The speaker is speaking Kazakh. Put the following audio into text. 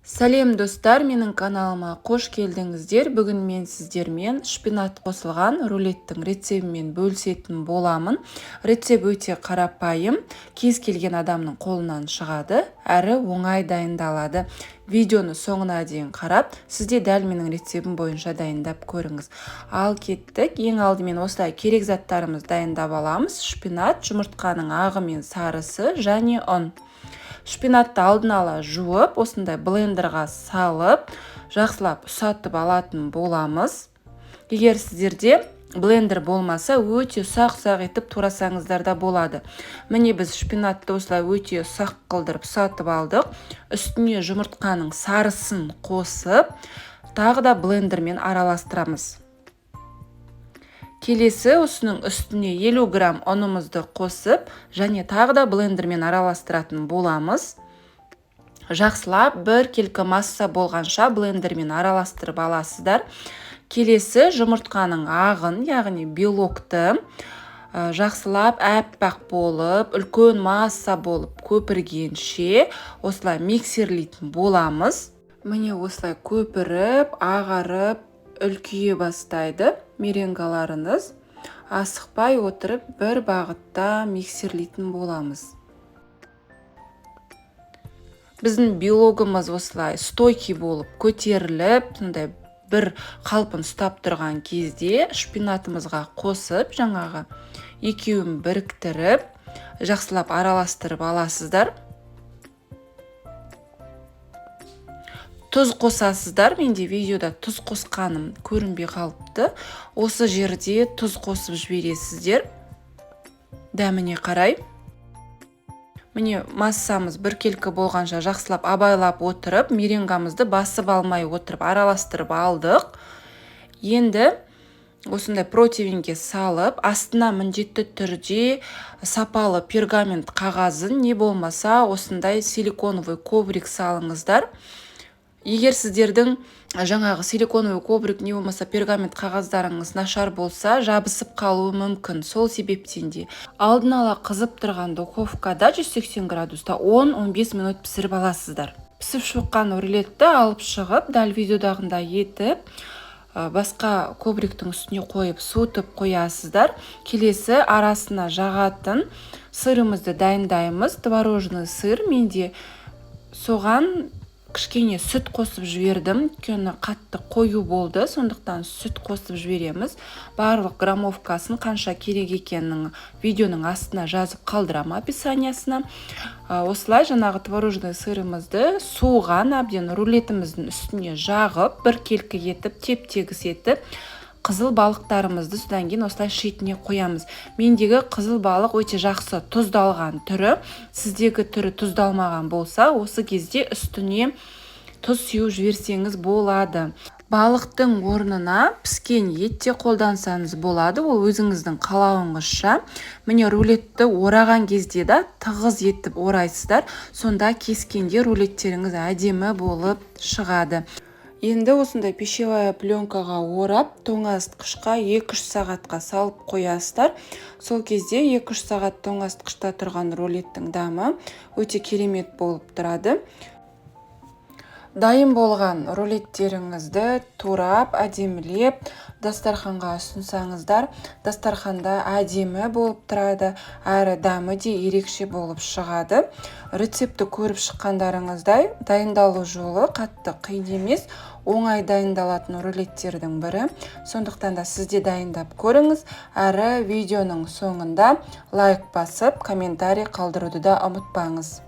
Сәлем достар, менің каналыма қош келдіңіздер. Бүгін мен сіздермен шпинат қосылған рулеттің рецебімен бөлісетін боламын. Рецеп өте қарапайым, кез келген адамның қолынан шығады, әрі оңай дайындалады. Видеоны соңына дейін қарап, сізде дәл менің рецебім бойынша дайындап көріңіз. Ал кеттік. Ең алдымен осылай керек заттарымыз дайындап аламыз. Шпинат, жұмыртқаның ағы мен сарысы және ұн. Шпинатты алдын ала жуып, осындай блендерға салып, жақсылап ұсатып алатын боламыз. Егер сіздерде блендер болмаса, өте ұсақ етіп турасаңыздар да болады. Міне біз шпинатты осылай өте ұсақ қылдырып ұсатып алдық. Үстіне жұмыртқаның сарысын қосып, тағы да блендермен араластырамыз. Келесі осының үстіне 50 грамм ұнымызды қосып, және тағы да блендермен араластыратын боламыз. Жақсылап бір келкі масса болғанша блендермен араластырып аласыздар. Келесі жұмыртқаның ағын, яғни белокты жақсылап әппақ болып, үлкен масса болып көпіргенше осылай миксерлейтін боламыз. Міне осылай көпіріп, ағарып, үлкейе бастайды. Меренгаларыңыз асықпай отырып бір бағытта миксерлейтін боламыз. Біздің белогымыз осылай стойки болып көтеріліп, сондай бір қалпын ұстап тұрған кезде шпинатымызға қосып, жаңағы екеуін біріктіріп, жақсылап араластырып аласыздар. Тұз қосасыздар. Менде видеода тұз қосқаным көрінбей қалыпты. Осы жерде тұз қосып жібересіздер. Дәміне қарай. Міне массамыз бір келкі болғанша жақсылап абайлап отырып, меренгамызды басып алмай отырып араластырып алдық. Енді осындай противеньге салып, астына міндетті түрде сапалы пергамент қағазын, не болмаса осындай силиконовый коврик салыңыздар. Егер сіздердің жаңағы силиконовый коврик не болмаса пергамент қағаздарыңыз нашар болса, жабысып қалуы мүмкін. Сол себептен де алдын ала қызып тұрған духовкада 180 градуста 10-15 минут пісіріп аласыздар. Пісіп шыққан рулетті алып шығып, дәл видеодағындай етіп, басқа ковриктің үстіне қойып суытып қоясыздар. Келесі арасына жағатын сырымызды дайындаймыз. Творожный сыр. Менде соған кішкене сүт қосып жібердім. Өйткені қатты қою болды, сондықтан сүт қосып жібереміз. Барлық граммовкасын қанша керек екенін видеоның астына жазып қалдырам описаниясына. Осылай жаңағы творожный сырымызды суыған әбден рулетіміздің үстіне жағып, бір келкі етіп, теп-тегіс етіп, қызыл балықтарымызды содан кейін осылай шетіне қоямыз. Мендегі қызыл балық өте жақсы тұздалған түрі. Сіздегі түрі тұздалмаған болса, осы кезде үстіне тұз сеуіп жіберсеңіз болады. Балықтың орнына піскен ет те қолдансаңыз болады, ол өзіңіздің қалауыңызша. Міне рулетті ораған кезде де тығыз етіп орайсыздар, сонда кескенде рулеттеріңіз әдемі болып шығады. Енді осындай пищевая пленкаға орап, тоңазытқышқа 2-3 сағатқа салып қоясыздар. Сол кезде 2-3 сағат тоңазытқышта тұрған рулеттің дәмі өте керемет болып тұрады. Дайын болған рулеттеріңізді турап, әдемілеп, дастарханға ұсынсаңыздар, дастарханда әдемі болып тұрады, әрі дәмі де ерекше болып шығады. Рецепті көріп шыққандарыңыздай, дайындалу жолы қатты қиын емес, оңай дайындалатын рулеттердің бірі. Сондықтан да сізде дайындап көріңіз, әрі видеоның соңында лайк басып, комментарий қалдыруды да ұмытпаңыз.